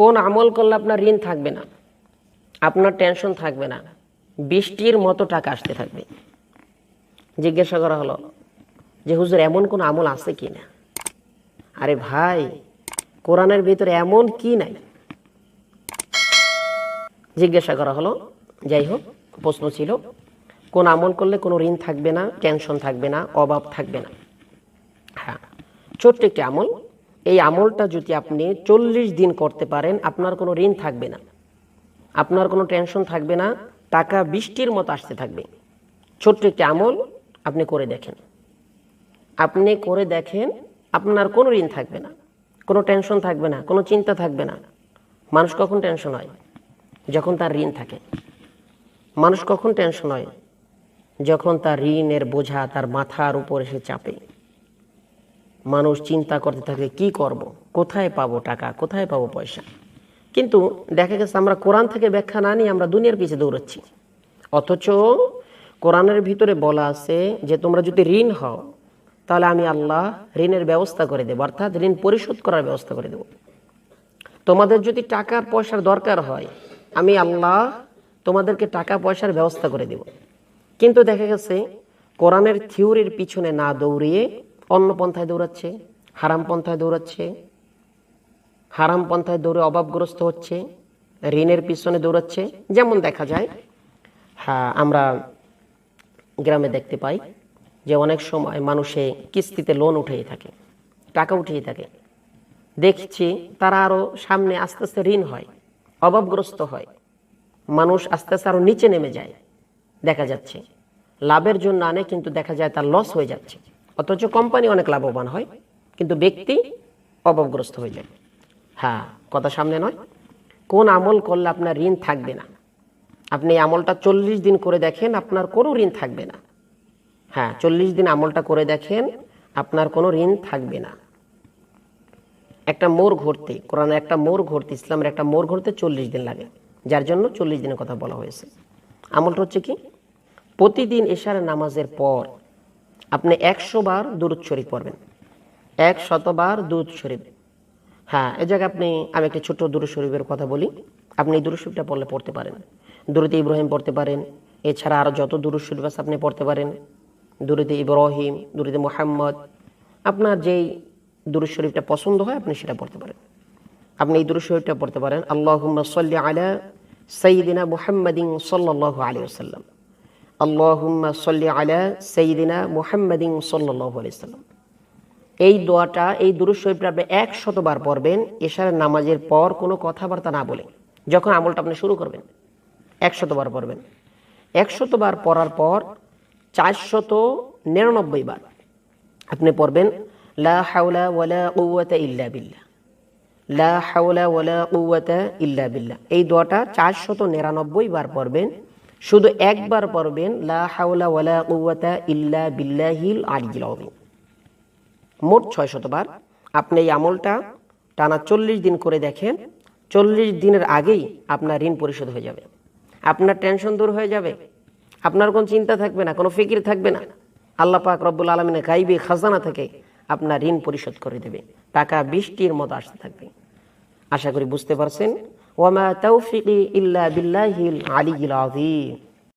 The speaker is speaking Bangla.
কোন আমল করলে আপনার ঋণ থাকবে না, আপনার টেনশন থাকবে না, বৃষ্টির মতো টাকা আসতে থাকবে। জিজ্ঞাসা করা হলো যে হুজুর এমন কোন আমল আছে কি না? আরে ভাই, কোরআনের ভিতরে এমন কি নাই? জিজ্ঞাসা করা হলো। যাই হোক, প্রশ্ন ছিল কোন আমল করলে কোনো ঋণ থাকবে না, টেনশন থাকবে না, অভাব থাকবে না। হ্যাঁ, ছোট্ট একটি আমল। এই আমলটা যদি আপনি 40 দিন করতে পারেন, আপনার কোনো ঋণ থাকবে না, আপনার কোনো টেনশন থাকবে না, টাকা বৃষ্টির মতো আসতে থাকবে। ছোট্ট একটি আমল, আপনি করে দেখেন। আপনি করে দেখেন, আপনার কোনো ঋণ থাকবে না, কোনো টেনশন থাকবে না, কোনো চিন্তা থাকবে না। মানুষ কখন টেনশন হয়? যখন তার ঋণ থাকে। মানুষ কখন টেনশন হয়? যখন তার ঋণের বোঝা তার মাথার উপর এসে চাপে। মানুষ চিন্তা করতে থাকে, কি করব, কোথায় পাবো টাকা, কোথায় পাবো পয়সা। কিন্তু দেখা গেছে আমরা কোরআন থেকে ব্যাখ্যা না নিয়ে আমরা দুনিয়ার পিছে দৌড়াচ্ছি। অথচ কোরআনের ভিতরে বলা আছে যে তোমরা যদি ঋণ হও তাহলে আমি আল্লাহ ঋণের ব্যবস্থা করে দেব, অর্থাৎ ঋণ পরিশোধ করার ব্যবস্থা করে দেব। তোমাদের যদি টাকা পয়সার দরকার হয়, আমি আল্লাহ তোমাদেরকে টাকা পয়সার ব্যবস্থা করে দেব। কিন্তু দেখা গেছে কোরআনের থিওরির পিছনে না দৌড়িয়ে অন্য পন্থায় দৌড়াচ্ছে, হারাম পন্থায় দৌড়াচ্ছে, হারাম পন্থায় দৌড়ে অভাবগ্রস্ত হচ্ছে, ঋণের পিছনে দৌড়াচ্ছে। যেমন দেখা যায়, হ্যাঁ, আমরা গ্রামে দেখতে পাই যে অনেক সময় মানুষে কিস্তিতে লোন উঠিয়ে থাকে, টাকা উঠিয়ে থাকে। দেখছি তারা আরো সামনে আস্তে আস্তে ঋণ হয়, অভাবগ্রস্ত হয়, মানুষ আস্তে আস্তে আরো নিচে নেমে যায়। দেখা যাচ্ছে লাভের জন্য আনে, কিন্তু দেখা যায় তার লস হয়ে যাচ্ছে। অথচ কোম্পানি অনেক লাভবান হয়, কিন্তু ব্যক্তি অভাবগ্রস্ত হয়ে যায়। হ্যাঁ, কথা সামনে নয়। কোন আমল করলে আপনার ঋণ থাকবে না? আপনি এই আমলটা 40 দিন করে দেখেন, আপনার কোনো ঋণ থাকবে না। হ্যাঁ, 40 দিন আমলটা করে দেখেন, আপনার কোনো ঋণ থাকবে না। একটা মোড় ঘুরতে, কোরআনের একটা মোড় ঘুরতে, ইসলামের একটা মোড় ঘুরতে 40 দিন লাগে, যার জন্য 40 দিনের কথা বলা হয়েছে। আমলটা হচ্ছে কি? প্রতিদিন এশার নামাজের পর আপনি 100 বার দুরূদ শরীফ পড়বেন, 100 বার দুরূদ শরীফ। হ্যাঁ, এই জায়গায় আমি একটা ছোট্ট দুরূদ শরীফের কথা বলি। আপনি এই দুরূদ শরীফটা পড়তে পারেন। দুরূদ ইব্রাহিম পড়তে পারেন, এছাড়া আরো যত দুরূদ শরীফ আছে আপনি পড়তে পারেন। দুরূদ ইব্রাহিম, দুরূদ মুহাম্মদ, আপনার যেই দুরূদ শরীফটা পছন্দ হয় আপনি সেটা পড়তে পারেন। আপনি এই দুরূদ শরীফটা পড়তে পারেন, আল্লাহুম্মা সাল্লি আলা সাইয়্যিদিনা মুহাম্মাদিন সাল্লাল্লাহু আলাইহি ওয়াসাল্লাম, আল্লাহুম্মা সাল্লি আলা সাইয়্যিদিনা মুহাম্মাদিন সাল্লাল্লাহু আলাইহি ওয়াসাল্লাম। এই দোয়াটা, এই দুরূদ শরীফটা আপনি 100 বার পড়বেন এশার নামাজের পর, কোনো কথাবার্তা না বলে। যখন আমলটা আপনি শুরু করবেন 100 বার পড়বেন। 100 বার পড়ার পর 499 বার আপনি পড়বেন লা হাওলা ওয়ালা কুওয়াতা ইল্লা বিল্লাহ, লা হাওলা ওয়ালা কুওয়াতা ইল্লা বিল্লাহ। এই দোয়াটা 499 বার পড়বেন। শুধু একবার পড়বেন লা হাওলা ওয়ালা কুওয়াতা ইল্লা বিল্লাহিল আলিয়্যিল আযীম। মোট 600 বার। আপনি এই আমলটা টানা 40 দিন করে দেখেন। 40 দিনের আগেই আপনার ঋণ পরিশোধ হয়ে যাবে, আপনার টেনশন দূর হয়ে যাবে, আপনার কোনো চিন্তা থাকবে না, কোনো ফিকির থাকবে না। আল্লাহ পাক রব্বুল আলামিনের গায়বী খাজানা থেকে আপনার ঋণ পরিশোধ করে দেবে, টাকা বৃষ্টির মতো আসতে থাকবে। আশা করি বুঝতে পারছেন। ওয়া মা তাওফিকি ইল্লা বিল্লাহিল আলিয়্যিল আযীম।